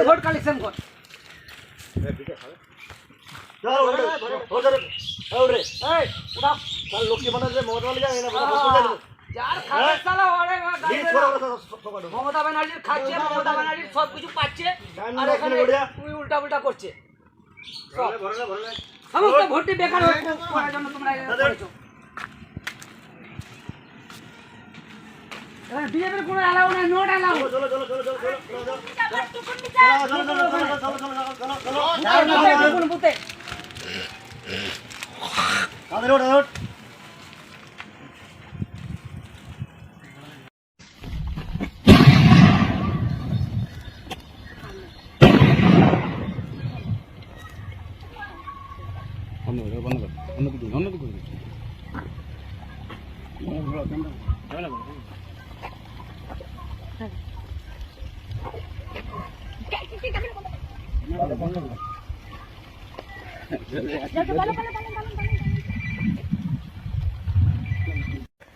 Vote collection কর লক্ষ্মী বানাতে মমতা ব্যানার্জির খাচ্ছে, মমতা ব্যানার্জির সব কিছু পাচ্ছে, আর এখানে তুমি উল্টা উল্টা করছে। সমস্ত ভোটটি বেকার করার জন্য তোমরা করেছো। বিজেপির কোনো অ্যালাউ নাই, নোট অ্যালাউ।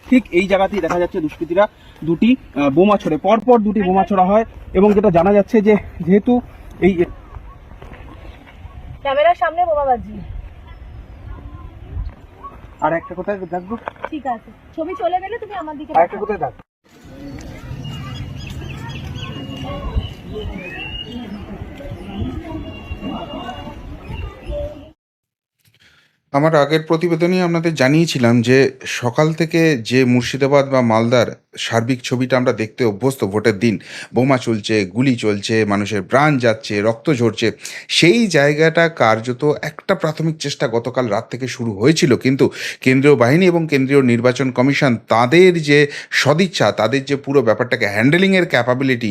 ঠিক এই জায়গাতেই দেখা যাচ্ছে দুষ্কৃতীরা দুটি বোমা ছোড়ে, পরপর দুটি বোমা ছোড়া হয়। এবং যেটা জানা যাচ্ছে যে যেহেতু এই ক্যামেরার সামনে বোমাবাজি। আর একটা কোথায় দেখবো, ঠিক আছে, ছবি চলে গেলে তুমি আমার দিকে আর একটা কোথায় দেখ। আমার আগের প্রতিবেদনে আপনাদের জানিয়েছিলাম যে সকাল থেকে যে মুর্শিদাবাদ বা মালদার সার্বিক ছবিটা আমরা দেখতে অভ্যস্ত, ভোটের দিন বোমা চলছে, গুলি চলছে, মানুষের প্রাণ যাচ্ছে, রক্ত ঝরছে, সেই জায়গাটা কার্যত একটা প্রাথমিক চেষ্টা গতকাল রাত থেকে শুরু হয়েছিল। কিন্তু কেন্দ্রীয় বাহিনী এবং কেন্দ্রীয় নির্বাচন কমিশন তাদের যে সদিচ্ছা, তাদের যে পুরো ব্যাপারটাকে হ্যান্ডেলিংয়ের ক্যাপাবিলিটি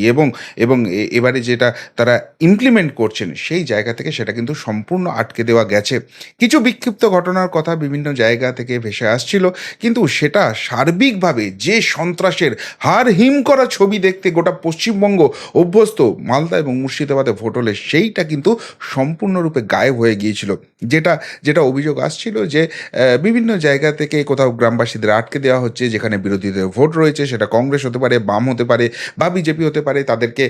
এবং এবারে যেটা তারা ইমপ্লিমেন্ট করছেন, সেই জায়গা থেকে সেটা কিন্তু সম্পূর্ণ আটকে দেওয়া গেছে। কিছু বিক্ষিপ্ত ঘটনার কথা বিভিন্ন জায়গা থেকে ভেসে আসছিল, কিন্তু সেটা সার্বিকভাবে যে সন্ত্রাসের হার হিম করা ছবি দেখতে গোটা পশ্চিমবঙ্গ অভ্যস্ত, মালদা এবং মুর্শিদাবাদে ভোট হলে সেইটা কিন্তু সম্পূর্ণরূপে গায়েব হয়ে গিয়েছিল। যেটা অভিযোগ আসছিল যে বিভিন্ন জায়গা থেকে কোথাও গ্রামবাসীদের আটকে দেওয়া হচ্ছে, যেখানে বিরোধীদের ভোট রয়েছে, সেটা কংগ্রেস হতে পারে, বাম হতে পারে বা বিজেপি হতে পারে, তাদেরকে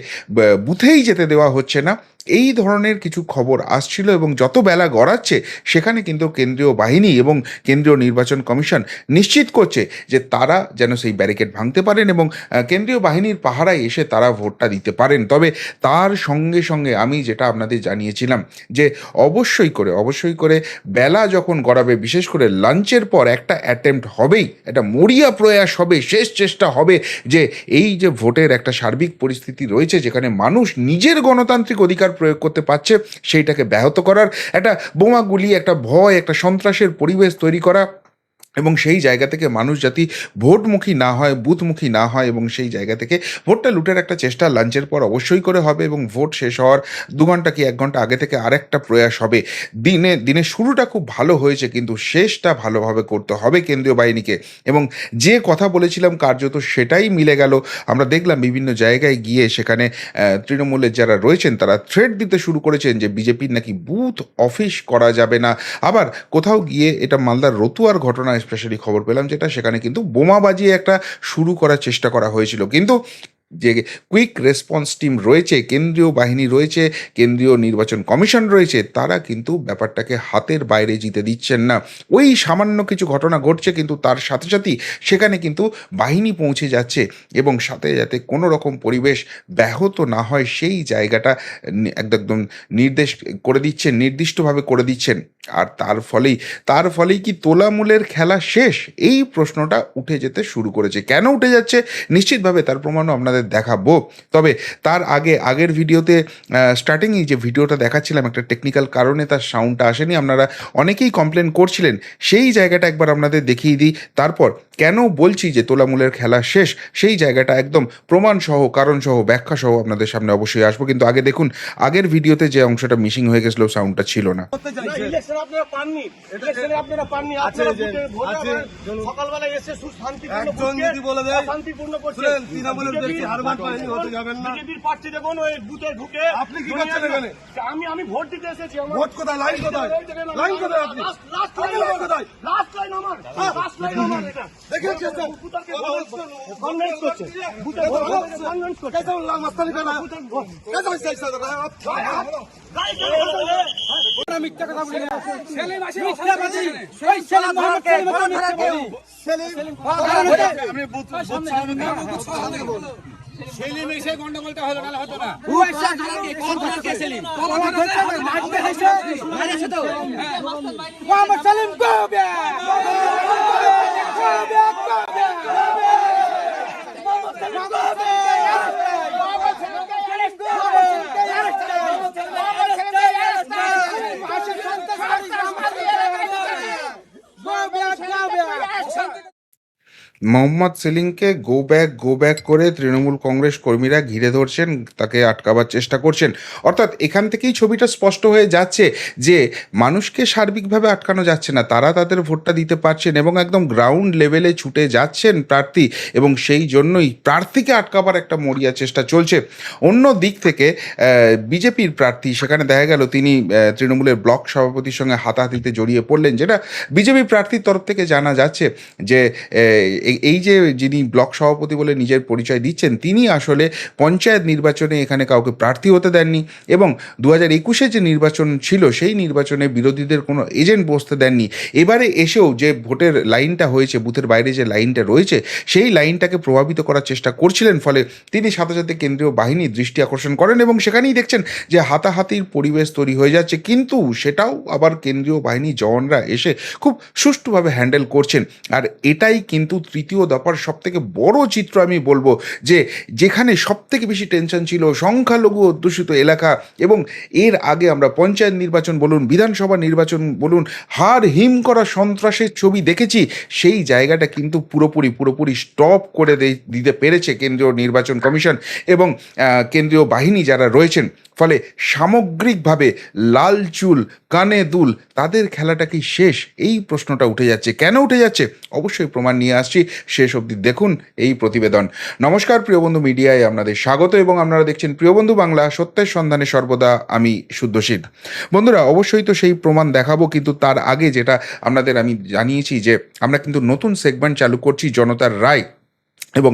বুথেই যেতে দেওয়া হচ্ছে না, এই ধরনের কিছু খবর আসছিল। এবং যত বেলা গড়াচ্ছে সেখানে কিন্তু কেন্দ্রীয় বাহিনী এবং কেন্দ্রীয় নির্বাচন কমিশন নিশ্চিত করছে যে তারা যেন সেই ব্যারিকেড ভাঙতে পারেন এবং কেন্দ্রীয় বাহিনীর পাহারায় এসে তারা ভোটটা দিতে পারেন। তবে তার সঙ্গে সঙ্গে আমি যেটা আপনাদের জানিয়েছিলাম যে অবশ্যই করে বেলা যখন গড়াবে, বিশেষ করে লাঞ্চের পর একটা অ্যাটেম্প্ট হবেই, একটা মরিয়া প্রয়াস হবে, শেষ চেষ্টা হবে যে এই যে ভোটের একটা সার্বিক পরিস্থিতি রয়েছে, যেখানে মানুষ নিজের গণতান্ত্রিক অধিকার প্রয়োগ করতে পারছে, সেইটাকে ব্যাহত করার, একটা বোমাগুলি, একটা ভয়, একটা সন্ত্রাসের পরিবেশ তৈরি করা, এবং সেই জায়গা থেকে মানুষ যাতে ভোটমুখী না হয়, বুথমুখী না হয়, এবং সেই জায়গা থেকে ভোটটা লুটের একটা চেষ্টা লাঞ্চের পর অবশ্যই করে হবে। এবং ভোট শেষ হওয়ার 2 ঘন্টা কি 1 ঘন্টা আগে থেকে আরেকটা প্রয়াস হবে। দিনের শুরুটা খুব ভালো হয়েছে, কিন্তু শেষটা ভালোভাবে করতে হবে কেন্দ্রীয় বাহিনীকে। এবং যে কথা বলেছিলাম কার্যত সেটাই মিলে গেল। আমরা দেখলাম বিভিন্ন জায়গায় গিয়ে সেখানে তৃণমূলের যারা রয়েছেন তারা থ্রেট দিতে শুরু করেছেন যে বিজেপির নাকি বুথ অফিস করা যাবে না। আবার কোথাও গিয়ে, এটা মালদার রতুয়ার ঘটনা স্পেশালি খবর পেলাম, যেটা সেখানে কিন্তু বোমা বাজিয়ে একটা শুরু করার চেষ্টা করা হয়েছিল। কিন্তু যে কুইক রেসপন্স টিম রয়েছে, কেন্দ্রীয় বাহিনী রয়েছে, কেন্দ্রীয় নির্বাচন কমিশন রয়েছে, তারা কিন্তু ব্যাপারটাকে হাতের বাইরে জিতে দিচ্ছেন না। ওই সামান্য কিছু ঘটনা ঘটছে, কিন্তু তার সাথে সাথেই সেখানে কিন্তু বাহিনী পৌঁছে যাচ্ছে এবং সাথে যাতে কোনো রকম পরিবেশ ব্যাহত না হয় সেই জায়গাটা একদম নির্দিষ্টভাবে করে দিচ্ছেন। আর তার ফলেই কি তোলামূলের খেলা শেষ? এই প্রশ্নটা উঠে যেতে শুরু করেছে। কেন উঠে যাচ্ছে নিশ্চিতভাবে তার প্রমাণও আপনাদের দেখাবো। তবে তার আগের ভিডিওতে স্টার্টিংয়েই যে ভিডিওটা দেখাচ্ছিলাম, একটা টেকনিক্যাল কারণে তার সাউন্ডটা আসেনি, আপনারা অনেকেই কমপ্লেন করছিলেন, সেই জায়গাটা একবার আপনাদের দেখিয়ে দিই। তারপর কেন বলছি যে তোলামূলের খেলা শেষ, সেই জায়গাটা একদম প্রমাণসহ, কারণসহ, ব্যাখ্যাসহ আপনাদের সামনে অবশ্যই আসবো। কিন্তু আগে দেখুন, আগের ভিডিওতে যে অংশটা মিসিং হয়ে গেছিল, সাউন্ডটা ছিল না। সকালবেলা এসে শান্তিপূর্ণ হারবাদ বাহিনী হতে যাবেন না। বিজেপির প্রার্থী দেখুন ওই বুথে ঢুকে আপনি কি করছেন এখানে? আমি ভোট দিতে এসেছি। ভোট কোথায়? লাইন কোথায়? লাইন কোথায় আপনি? লাস্ট লাইন কোথায়? লাস্ট লাইন আমার লাস্ট লাইন আমার এটা দেখেছি স্যার। কনভেন্স করছে বুথে কনভেন্স করছে कैसे उल्लाह मस्तानी कर रहा है? कैसे ऐसा ऐसा कर रहा है आप? সেলিম এসে গন্ডগোলটা হলো, নাহলে হতো না। মোহাম্মদ সেলিমকে গো ব্যাক করে তৃণমূল কংগ্রেস কর্মীরা ঘিরে ধরছেন, তাকে আটকাবার চেষ্টা করছেন। অর্থাৎ এখান থেকেই ছবিটা স্পষ্ট হয়ে যাচ্ছে যে মানুষকে সার্বিকভাবে আটকানো যাচ্ছে না, তারা তাদের ভোটটা দিতে পারছেন এবং একদম গ্রাউন্ড লেভেলে ছুটে যাচ্ছেন প্রার্থী, এবং সেই জন্যই প্রার্থীকে আটকাবার একটা মরিয়া চেষ্টা চলছে। অন্য দিক থেকে বিজেপির প্রার্থী, সেখানে দেখা গেল তিনি তৃণমূলের ব্লক সভাপতির সঙ্গে হাতাহাতিতে জড়িয়ে পড়লেন, যেটা বিজেপি প্রার্থীর তরফ থেকে জানা যাচ্ছে যে এই যে যিনি ব্লক সভাপতি বলে নিজের পরিচয় দিচ্ছেন, তিনি আসলে পঞ্চায়েত নির্বাচনে এখানে কাউকে প্রার্থী হতে দেননি, এবং 2021-এ যে নির্বাচন ছিল সেই নির্বাচনে বিরোধীদের কোনো এজেন্ট বসতে দেননি। এবারে এসেও যে ভোটের লাইনটা হয়েছে, বুথের বাইরে যে লাইনটা রয়েছে, সেই লাইনটাকে প্রভাবিত করার চেষ্টা করছিলেন, ফলে তিনি সাথে সাথে কেন্দ্রীয় বাহিনীর দৃষ্টি আকর্ষণ করেন এবং সেখানেই দেখছেন যে হাতাহাতির পরিবেশ তৈরি হয়ে যাচ্ছে, কিন্তু সেটাও আবার কেন্দ্রীয় বাহিনী জওয়ানরা এসে খুব সুষ্ঠুভাবে হ্যান্ডেল করছেন। আর এটাই কিন্তু তৃতীয় দফার সবথেকে বড় চিত্র আমি বলবো, যে যেখানে সবথেকে বেশি টেনশন ছিল সংখ্যালঘু অধ্যুষিত এলাকা, এবং এর আগে আমরা পঞ্চায়েত নির্বাচন বলুন, বিধানসভা নির্বাচন বলুন, হার হিম করা সন্ত্রাসের ছবি দেখেছি, সেই জায়গাটা কিন্তু পুরোপুরি স্টপ করে দিতে পেরেছে কেন্দ্রীয় নির্বাচন কমিশন এবং কেন্দ্রীয় বাহিনী যারা রয়েছেন। ফলে সামগ্রিকভাবে লাল চুল কানে দুল, তাদের খেলাটা কি শেষ? এই প্রশ্নটা উঠে যাচ্ছে। কেন উঠে যাচ্ছে? অবশ্যই প্রমাণ নিয়ে আসছি, শেষ অবধি দেখুন এই প্রতিবেদন। নমস্কার প্রিয়বন্ধু মিডিয়ায় আপনাদের স্বাগত, এবং আপনারা দেখছেন প্রিয়বন্ধু বাংলা, সত্যের সন্ধানে সর্বদা আমি শুদ্ধশীল। বন্ধুরা, অবশ্যই তো সেই প্রমাণ দেখাবো, কিন্তু তার আগে যেটা আপনাদের আমি জানিয়েছি যে আমরা কিন্তু নতুন সেগমেন্ট চালু করছি, জনতার রায়। এবং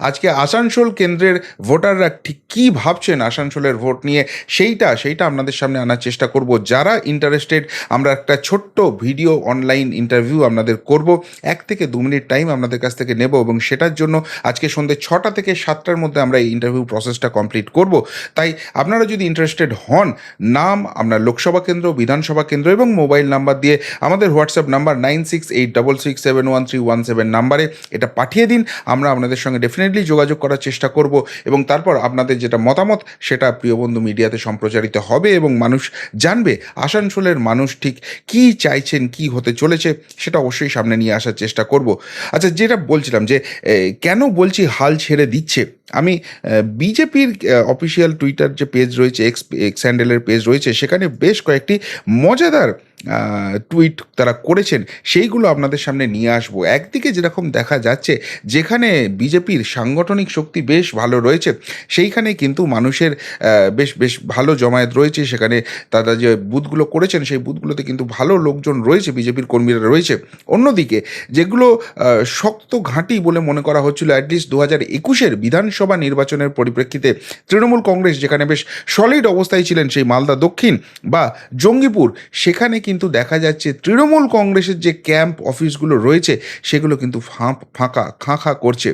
আজকে আসানসোল কেন্দ্রের ভোটাররা ঠিক কী ভাবছেন আসানসোলের ভোট নিয়ে, সেইটা আপনাদের সামনে আনার চেষ্টা করব। যারা ইন্টারেস্টেড, আমরা একটা ছোট্ট ভিডিও অনলাইন ইন্টারভিউ আপনাদের করব, 1 থেকে 2 মিনিট টাইম আপনাদের কাছ থেকে নেব, এবং সেটার জন্য আজকে সন্ধ্যে 6টা থেকে 7টার মধ্যে আমরা এই ইন্টারভিউ প্রসেসটা কমপ্লিট করব। তাই আপনারা যদি ইন্টারেস্টেড হন, নাম, আপনার লোকসভা কেন্দ্র, বিধানসভা কেন্দ্র এবং মোবাইল নাম্বার দিয়ে আমাদের হোয়াটসঅ্যাপ নাম্বার 9686671317 নাম্বারে এটা পাঠিয়ে দিন। আমরা আপনাদের সঙ্গে ডেফিনেটলি যোগাযোগ করার চেষ্টা করব, এবং তারপর আপনাদের যেটা মতামত সেটা প্রিয়বন্ধু মিডিয়াতে সম্প্রচারিত হবে, এবং মানুষ জানবে আসানসোলের মানুষ ঠিক কী চাইছেন, কি হতে চলেছে, সেটা অবশ্যই সামনে নিয়ে আসার চেষ্টা করব। আচ্ছা, যেটা বলছিলাম যে কেন বলছি হাল ছেড়ে দিচ্ছে, আমি বিজেপির অফিসিয়াল টুইটার যে পেজ রয়েছে, এক্স হ্যান্ডেলের পেজ রয়েছে, সেখানে বেশ কয়েকটি মজাদার টুইট তারা করেছেন, সেইগুলো আপনাদের সামনে নিয়ে আসবো। একদিকে যেরকম দেখা যাচ্ছে, যেখানে বিজেপির সাংগঠনিক শক্তি বেশ ভালো রয়েছে, সেইখানে কিন্তু মানুষের বেশ ভালো জমায়েত রয়েছে, সেখানে তারা যে বুথগুলো করেছেন সেই বুথগুলোতে কিন্তু ভালো লোকজন রয়েছে, বিজেপির কর্মীরা রয়েছে। অন্যদিকে যেগুলো শক্ত ঘাঁটি বলে মনে করা হচ্ছিল, অ্যাটলিস্ট 2021-এর বিধানসভা নির্বাচনের পরিপ্রেক্ষিতে তৃণমূল কংগ্রেস যেখানে বেশ সলিড অবস্থায় ছিলেন, সেই মালদা দক্ষিণ বা জঙ্গিপুর, সেখানে কিন্তু দেখা যাচ্ছে তৃণমূল কংগ্রেসের যে ক্যাম্প অফিসগুলো রয়েছে সেগুলো কিন্তু ফাঁকা করছে।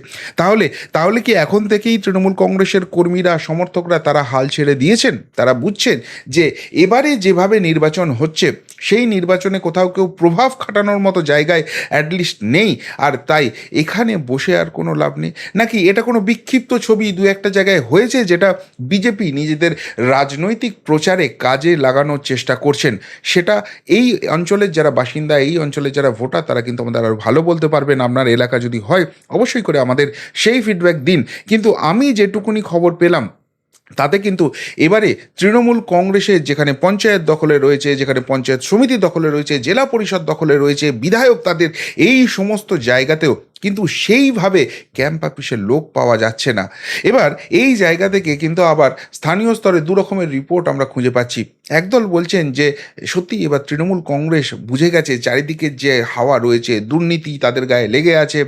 তাহলে কি এখন থেকেই তৃণমূল কংগ্রেসের কর্মীরা, সমর্থকরা তারা হাল ছেড়ে দিয়েছেন? তারা বুঝছেন যে এবারে যেভাবে নির্বাচন হচ্ছে সেই নির্বাচনে কোথাও কেউ প্রভাব খাটানোর মতো জায়গায় অ্যাটলিস্ট নেই, আর তাই এখানে বসে আর কোনো লাভ নেই? নাকি এটা কোনো বিক্ষিপ্ত ছবি 2-1টা জায়গায় হয়েছে, যেটা বিজেপি নিজেদের রাজনৈতিক প্রচারে কাজে লাগানোর চেষ্টা করছেন? সেটা এই অঞ্চলের যারা বাসিন্দা, এই অঞ্চলের যারা ভোটার, তারা কিন্তু আমাদের আরও ভালো বলতে পারবেন। আপনার এলাকা যদি হয় অবশ্যই করে আমাদের সেই ফিডব্যাক দিন। কিন্তু আমি যেটুকুনি খবর পেলাম তাতে কিন্তু এবারে তৃণমূল কংগ্রেসের যেখানে পঞ্চায়েত দখলে রয়েছে, যেখানে পঞ্চায়েত সমিতি দখলে রয়েছে, জেলা পরিষদ দখলে রয়েছে, বিধায়ক তাদের, এই সমস্ত জায়গাতেও কিন্তু সেইভাবে ক্যাম্প অফিসে লোক পাওয়া যাচ্ছে না। এবার এই জায়গা থেকে কিন্তু আবার স্থানীয় স্তরে দু রকমের রিপোর্ট আমরা খুঁজে পাচ্ছি। একদল বলছেন যে সত্যি এবার তৃণমূল কংগ্রেস বুঝে গেছে চারিদিকে যে হাওয়া রয়েছে, দুর্নীতি তাদের গায়ে লেগে আছে,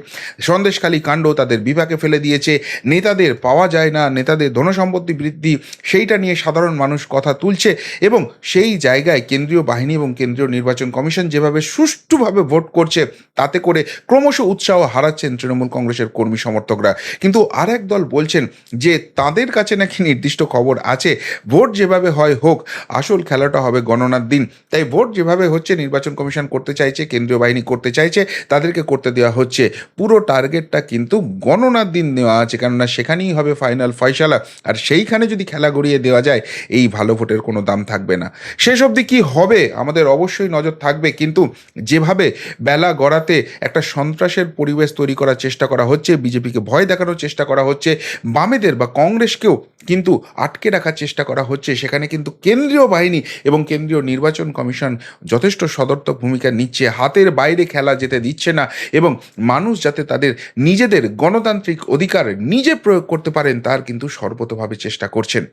সন্দেশখালী কাণ্ড তাদের বিপাকে ফেলে দিয়েছে, নেতাদের পাওয়া যায় না, নেতাদের ধনসম্পত্তি বৃদ্ধি সেইটা নিয়ে সাধারণ মানুষ কথা তুলছে, এবং সেই জায়গায় কেন্দ্রীয় বাহিনী এবং কেন্দ্রীয় নির্বাচন কমিশন যেভাবে সুষ্ঠুভাবে ভোট করছে তাতে করে ক্রমশ উৎসাহ হারাচ্ছেন তৃণমূল কংগ্রেসের কর্মী সমর্থকরা। কিন্তু আর এক দল বলছেন যে তাদের কাছে নাকি নির্দিষ্ট খবর আছে, ভোট যেভাবে হয় হোক, আসল খেলাটা হবে গণনার দিন। তাই ভোট যেভাবে হচ্ছে নির্বাচন কমিশন করতে চাইছে, কেন্দ্রীয় বাহিনী করতে চাইছে, তাদেরকে করতে দেওয়া হচ্ছে। পুরো টার্গেটটা কিন্তু গণনার দিন নেওয়া আছে, কেননা সেখানেই হবে ফাইনাল ফয়সালা। আর সেইখানে যদি খেলা গড়িয়ে দেওয়া যায়, এই ভালো ভোটের কোনো দাম থাকবে না। শেষ অবধি কী হবে আমাদের অবশ্যই নজর থাকবে, কিন্তু যেভাবে বেলা গড়াতে একটা সন্ত্রাসের পরিবেশ তৈরি করার চেষ্টা করা হচ্ছে, বিজেপিকে ভয় দেখানোর চেষ্টা করা হচ্ছে, বামেদের বা কংগ্রেসকেও কিন্তু আটকে রাখার চেষ্টা করা হচ্ছে, সেখানে কিন্তু কেন্দ্রীয় বাহিনী এবং কেন্দ্রীয় নির্বাচন কমিশন যথেষ্ট সদর্থক ভূমিকা নিচ্ছে, হাতের বাইরে খেলা যেতে দিচ্ছে না, এবং মানুষ যাতে তাদের নিজেদের গণতান্ত্রিক অধিকার নিজে প্রয়োগ করতে পারেন তার কিন্তু সর্বতোভাবে চেষ্টা করছেন।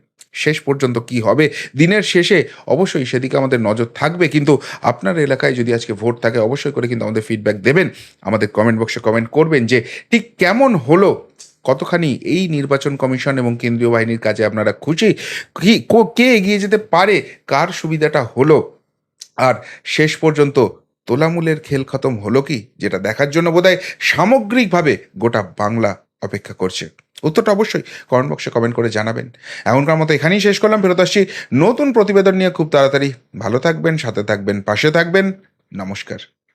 শেষ পর্যন্ত কি হবে দিনের শেষে অবশ্যই সেদিকে আমাদের নজর থাকবে। কিন্তু আপনার এলাকায় যদি আজকে ভোট থাকে অবশ্যই করে কিন্তু আমাদের ফিডব্যাক দেবেন, আমাদের কমেন্ট বক্সে কমেন্ট করবেন যে ঠিক কেমন হলো, কতখানি এই নির্বাচন কমিশন এবং কেন্দ্রীয় বাহিনীর কাজে আপনারা খুশি, কে এগিয়ে যেতে পারে, কার সুবিধাটা হলো, আর শেষ পর্যন্ত তোলামূলের খেল খতম হলো কি, যেটা দেখার জন্য বোধহয় সামগ্রিকভাবে গোটা বাংলা অপেক্ষা করছে। উত্তরটা অবশ্যই কমেন্ট বক্সে কমেন্ট করে জানাবেন। এখনকার মতো এখানেই শেষ করলাম, ফেরত আসছি নতুন প্রতিবেদন নিয়ে খুব তাড়াতাড়ি। ভালো থাকবেন, সাথে থাকবেন, পাশে থাকবেন। নমস্কার।